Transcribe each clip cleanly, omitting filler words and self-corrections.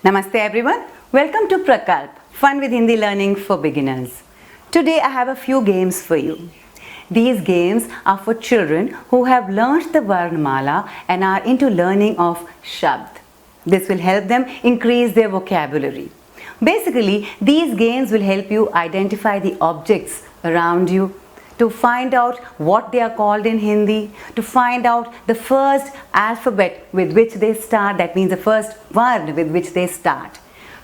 Namaste everyone. Welcome to Prakalp, Fun with Hindi Learning for Beginners. Today I have a few games for you. These games are for children who have learnt the Varnamala and are into learning of Shabd. This will help them increase their vocabulary. Basically, these games will help you identify the objects around you, to find out what they are called in Hindi, to find out the first alphabet with which they start, that means the first word with which they start.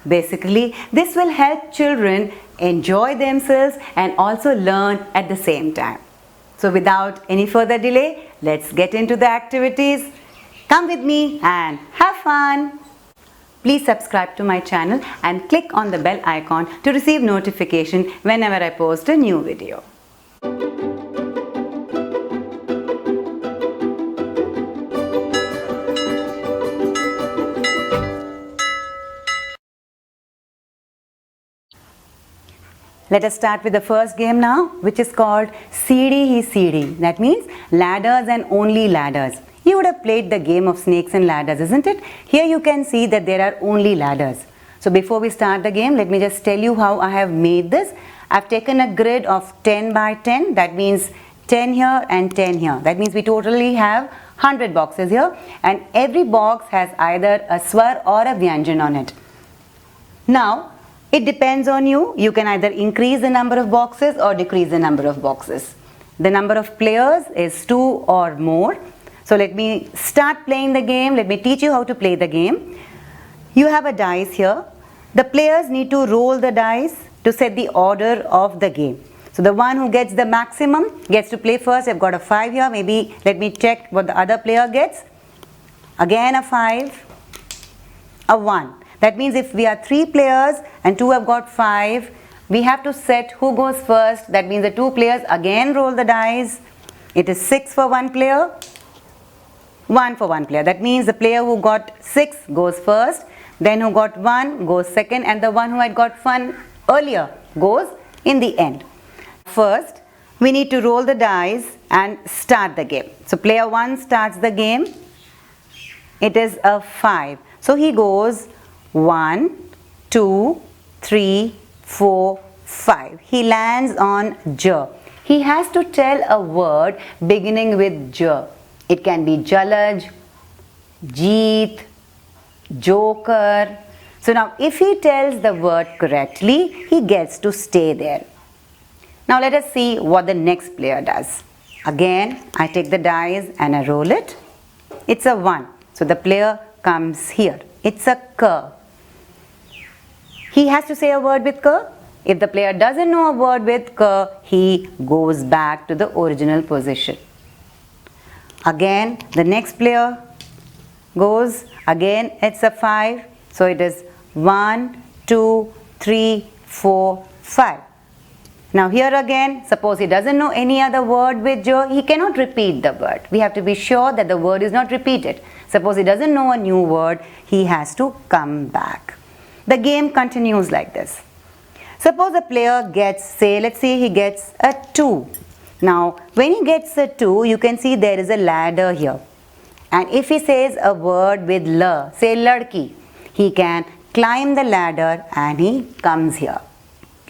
Basically, this will help children enjoy themselves and also learn at the same time. So without any further delay, let's get into the activities. Come with me and have fun. Please subscribe to my channel and click on the bell icon to receive notification whenever I post a new video. Let us start with the first game now, which is called Seedi Hi Seedi. That means ladders and only ladders. You would have played the game of snakes and ladders, isn't it? Here you can see that there are only ladders. So before we start the game, let me just tell you how I have made this. I've taken a grid of 10 by 10. That means 10 here and 10 here. That means we totally have 100 boxes here. And every box has either a swar or a vyanjan on it. Now, it depends on you. You can either increase the number of boxes or decrease the number of boxes. The number of players is 2 or more. So let me start playing the game. Let me teach you how to play the game. You have a dice here. The players need to roll the dice to set the order of the game. So the one who gets the maximum gets to play first. I've got a 5 here. Maybe let me check what the other player gets. Again a 5, a 1. That means if we are 3 players and 2 have got 5, we have to set who goes first. That means the 2 players again roll the dice. It is 6 for one player, 1 for one player. That means the player who got 6 goes first, then who got 1 goes second, and the one who had got 1 earlier goes in the end. First, we need to roll the dice and start the game. So player 1 starts the game. It is a 5. So he goes 1, 2, 3, 4, 5. He lands on J. He has to tell a word beginning with J. It can be Jalaj, Jeet, Joker. So now if he tells the word correctly, he gets to stay there. Now let us see what the next player does. Again, I take the dice and I roll it. It's a 1. So the player comes here. It's a K. He has to say a word with K. If the player doesn't know a word with K, he goes back to the original position. Again, the next player goes. Again, it's a 5. So it is 1, 2, 3, 4, 5. Now here again, suppose he doesn't know any other word with J, he cannot repeat the word. We have to be sure that the word is not repeated. Suppose he doesn't know a new word, he has to come back. The game continues like this. Suppose a player gets, say, let's say he gets a 2. Now, when he gets a 2, you can see there is a ladder here. And if he says a word with L, say ladki, he can climb the ladder and he comes here.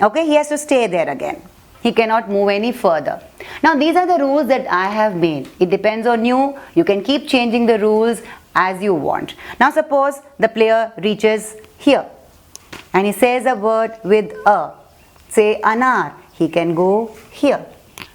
Okay, he has to stay there again. He cannot move any further. Now, these are the rules that I have made. It depends on you. You can keep changing the rules as you want. Now, suppose the player reaches here and he says a word with A. Say anar. He can go here.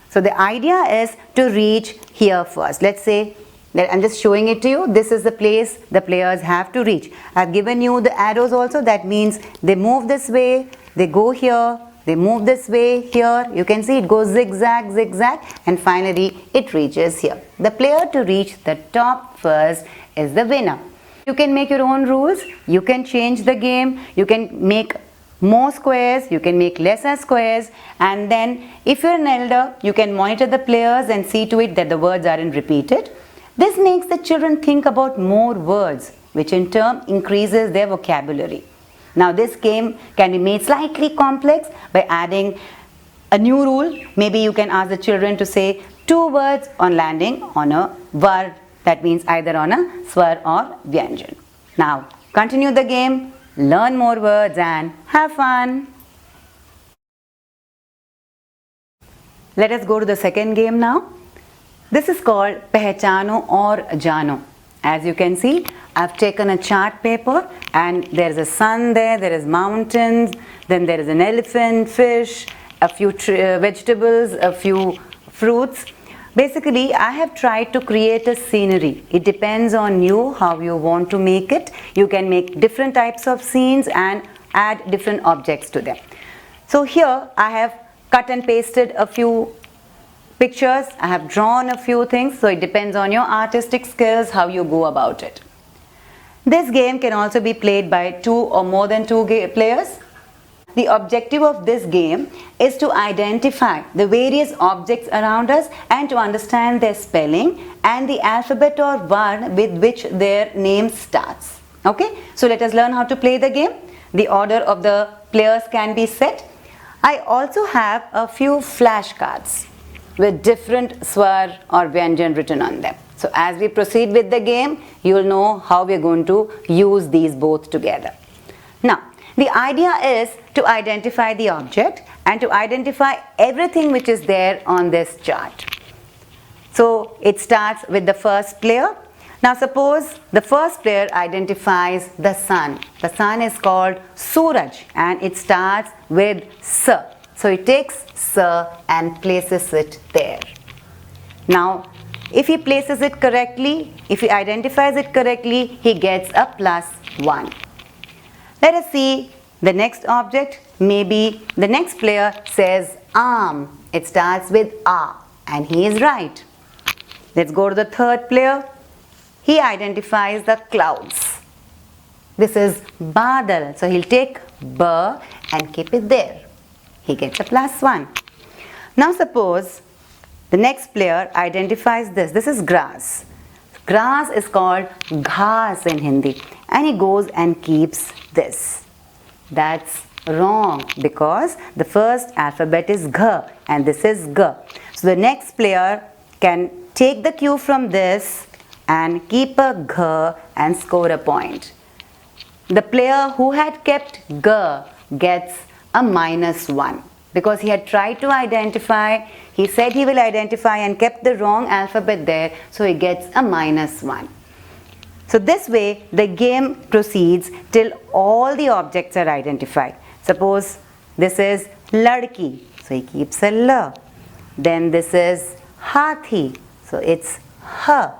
So, the idea is to reach here first. Let's say, I'm just showing it to you. This is the place the players have to reach. I've given you the arrows also. That means they move this way, they go here, they move this way here. You can see it goes zigzag, zigzag, and finally it reaches here. The player to reach the top first is the winner. You can make your own rules. You can change the game. You can make more squares. You can make lesser squares. And then if you're an elder, you can monitor the players and see to it that the words aren't repeated. This makes the children think about more words, which in turn increases their vocabulary. Now this game can be made slightly complex by adding a new rule. Maybe you can ask the children to say 2 words on landing on a var. That means either on a swar or vyanjan. Now continue the game. learn more words and have fun. Let us go to the second game now. This is called Pehchano or Jano. As you can see, I've taken a chart paper and there's a sun there is mountains, then there is an elephant, fish, a few vegetables, a few fruits. Basically, I have tried to create a scenery. It depends on you how you want to make it. You can make different types of scenes and add different objects to them. So here I have cut and pasted a few pictures. I have drawn a few things. So it depends on your artistic skills how you go about it. This game can also be played by 2 or more than 2 players. The objective of this game is to identify the various objects around us and to understand their spelling and the alphabet or word with which their name starts. Okay, so let us learn how to play the game. The order of the players can be set. I also have a few flashcards with different swar or vyanjan written on them. So as we proceed with the game, you will know how we are going to use these both together. Now, the idea is to identify the object and to identify everything which is there on this chart. So it starts with the first player. Now suppose the first player identifies the sun. The sun is called Suraj and it starts with S. So he takes S and places it there. Now if he places it correctly, if he identifies it correctly, he gets a +1. Let us see the next object. Maybe the next player says arm. It starts with A and he is right. Let's go to the third player. He identifies the clouds. This is Badal. So he'll take B and keep it there. He gets a +1. Now suppose the next player identifies this. This is grass. Grass is called ghas in Hindi. And he goes and keeps this. That's wrong because the first alphabet is Gh and this is G. So the next player can take the cue from this and keep a Gh and score a point. The player who had kept G gets a -1 because he had tried to identify, he said he will identify and kept the wrong alphabet there, so he gets a -1. So this way the game proceeds till all the objects are identified. Suppose this is ladki, so he keeps a L. Then this is hathi, so it's H.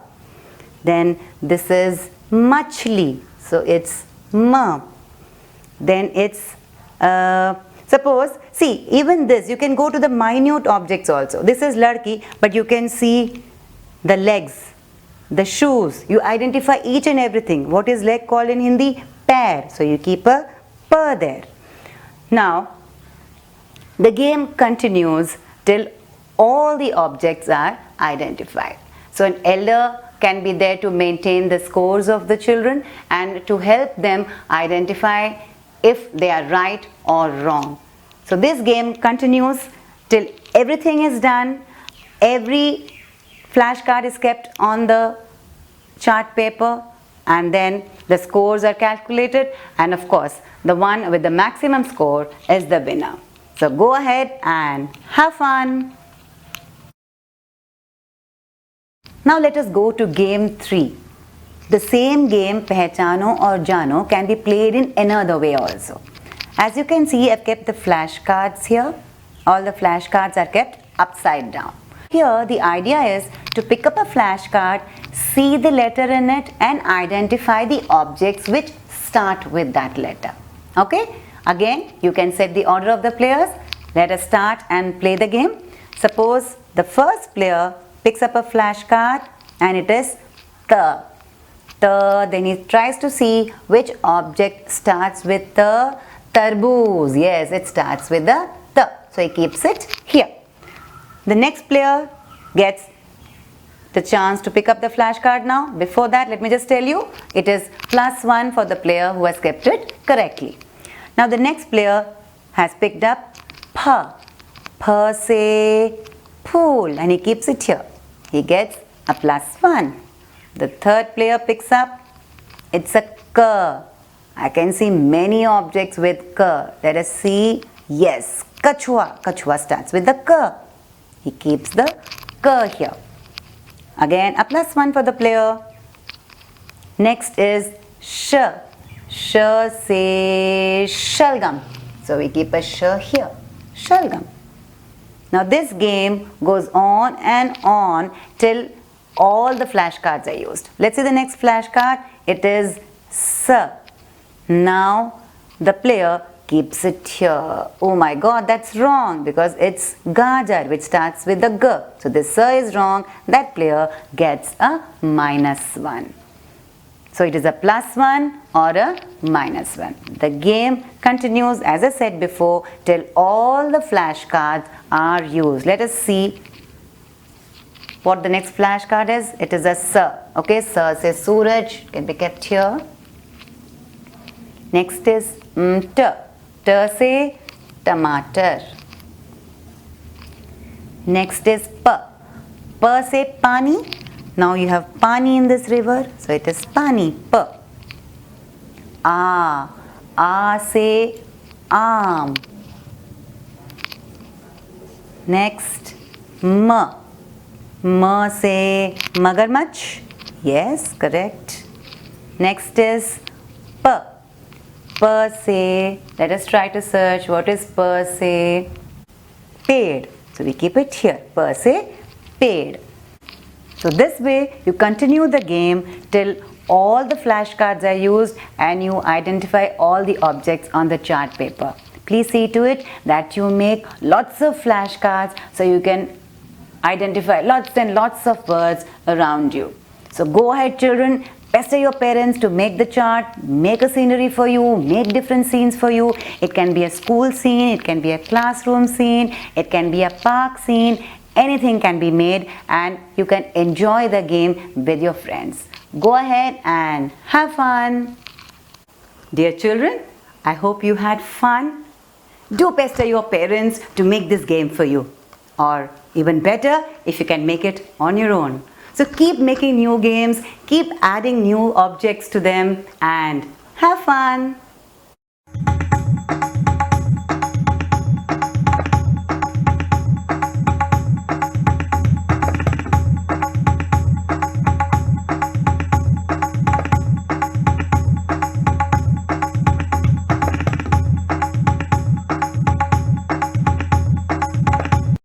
Then this is machli, so it's M. Then it's suppose, see, even this, you can go to the minute objects also. This is ladki, but you can see the legs, the shoes. You identify each and everything. What is leg called in Hindi? Pair. So you keep a P there. Now, the game continues till all the objects are identified. So an elder can be there to maintain the scores of the children and to help them identify if they are right or wrong. So this game continues till everything is done. Every flashcard is kept on the chart paper and then the scores are calculated, and of course the one with the maximum score is the winner. So go ahead and have fun. Now let us go to game 3. The same game Pehchano or Jano can be played in another way also. As you can see, I've kept the flashcards here. All the flashcards are kept upside down. Here the idea is to pick up a flashcard, see the letter in it and identify the objects which start with that letter. Okay? Again, you can set the order of the players. Let us start and play the game. Suppose the first player picks up a flashcard and it is T. Then he tries to see which object starts with the tarboos. Yes, it starts with the T. So he keeps it here. The next player gets the chance to pick up the flashcard now. Before that, let me just tell you, it is +1 for the player who has kept it correctly. Now the next player has picked up P. P say pool and he keeps it here. He gets a +1. The third player picks up, it's a K. I can see many objects with K. Let us see. Yes, Kachua. Kachua starts with the K. He keeps the K here. Again, a +1 for the player. Next is Sh. Sh say Shalgam. So we keep a Sh here. Shalgam. Now this game goes on and on till all the flashcards are used. Let's see the next flashcard. It is S. Now the player keeps it here. Oh my god, that's wrong because it's Gajar which starts with the G. So this S is wrong. That player gets a -1. So it is a +1 or a -1. The game continues, as I said before, till all the flashcards are used. Let us see what the next flashcard is. It is a S. Okay, S says Suraj, can be kept here. Next is T. T say Tomato. Next is P. P say Pani. Now you have Pani in this river, so it is Pani, P. A say Aam. Next, M. M say Magarmach. Yes, correct. Next is P. P say, let us try to search what is P say. Paid. So we keep it here. P say paid. So this way you continue the game till all the flashcards are used and you identify all the objects on the chart paper. Please see to it that you make lots of flashcards so you can identify lots and lots of words around you. So go ahead children, pester your parents to make the chart, make a scenery for you, make different scenes for you. It can be a school scene, it can be a classroom scene, it can be a park scene. Anything can be made and you can enjoy the game with your friends. Go ahead and have fun. Dear children, I hope you had fun. Do pester your parents to make this game for you. Or even better, if you can make it on your own. So keep making new games, keep adding new objects to them and have fun.